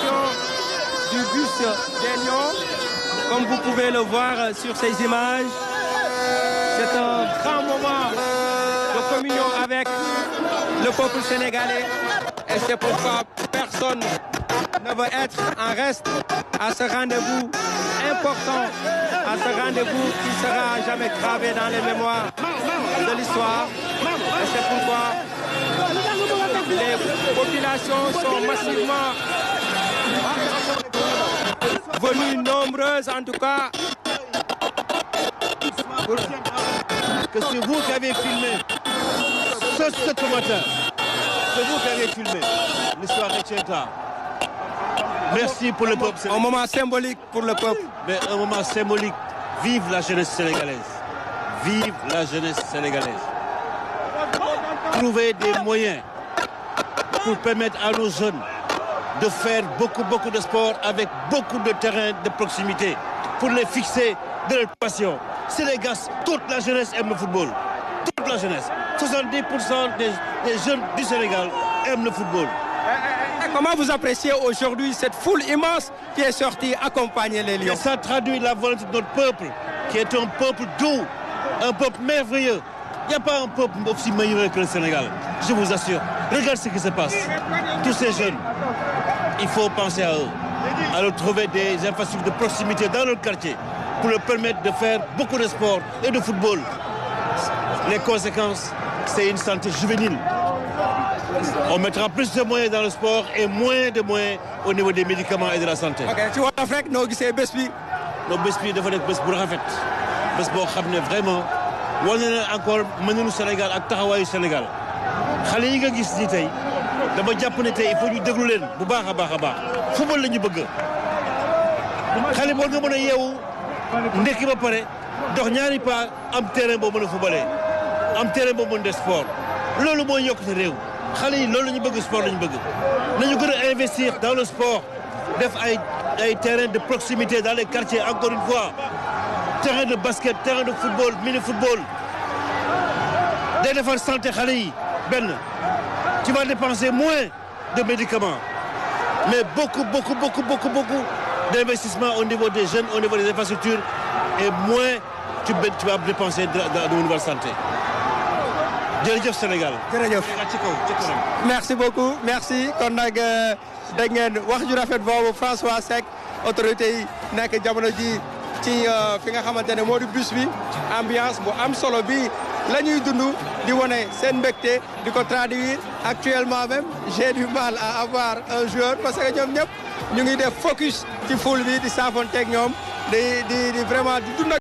population du bus des Lions. Comme vous pouvez le voir sur ces images, c'est un grand moment de communion avec le peuple sénégalais. Et c'est pourquoi personne ne veut être en reste à ce rendez-vous important, à ce rendez-vous qui sera jamais gravé dans les mémoires de l'histoire. Et c'est pourquoi les populations sont massivement venues nombreuses, en tout cas. Que c'est vous qui avez filmé ce matin. C'est vous qui avez filmé. L'histoire retiendra. Merci pour le peuple sénégalais. Un moment symbolique pour le peuple. Mais un moment symbolique. Vive la jeunesse sénégalaise. Vive la jeunesse sénégalaise. Trouver des moyens pour permettre à nos jeunes de faire beaucoup de sport avec beaucoup de terrains de proximité pour les fixer de leur passion. Sénégas, toute la jeunesse aime le football. Toute la jeunesse. 70% des jeunes du Sénégal aiment le football. Et comment vous appréciez aujourd'hui cette foule immense qui est sortie accompagner les Lions? Et ça traduit la volonté de notre peuple, qui est un peuple doux, un peuple merveilleux. Il n'y a pas un peuple aussi meilleur que le Sénégal, je vous assure. Regarde ce qui se passe. Tous ces jeunes, il faut penser à eux, à leur trouver des infrastructures de proximité dans leur quartier pour leur permettre de faire beaucoup de sport et de football. Les conséquences, c'est une santé juvénile. On mettra plus de moyens dans le sport et moins de moyens au niveau des médicaments et de la santé. Ok, ci wolof rek noo gisee bés bi. Donc bés bi dafa nekk bés bu rafet bés boo xam ne vraiment wane na encore mënulu Sénégal ak taxawaayu Sénégal xale yi nga gis ni tey dama jàpp ne tey il faut ñu déglu leen bu baax a baax a baax football la ñu bëgg xale boo nga mën a yeewu ndekki ba pare dox ñaari pas am terrain boo mën a footballee am terrain boo mën de sport loolu mooy yokkute réew xale yi loolu la ñu bëgg sport la ñu bëgg nañu gën a investir dans le sport def ay terrain de proximité dans les quartiers encore une fois terrain de basket terrain de football mini football day defar santé xale yi benn tu vas dépenser moins de médicaments mais beaucoup d'investissement au niveau des jeunes au niveau des infrastructures et moins tu vas dépenser de nouvelle santé. jërëjëf Sénégal. jërëjëf merci beaucoup merci kon nag dégg ngeen wax ju rafet boobu François Seck autorité yi nekk jamono ji ci fi nga xamante ne moo di bus bi ambiance bu am solo bi la ñuy dund di wane seen mbégte di ko traduire actuellement même j'ai du mal à avoir un joueur parce que ñoom ñëpp ñu ngi def focus ci foule bi di saafonteeg ñoom di vraiment di dund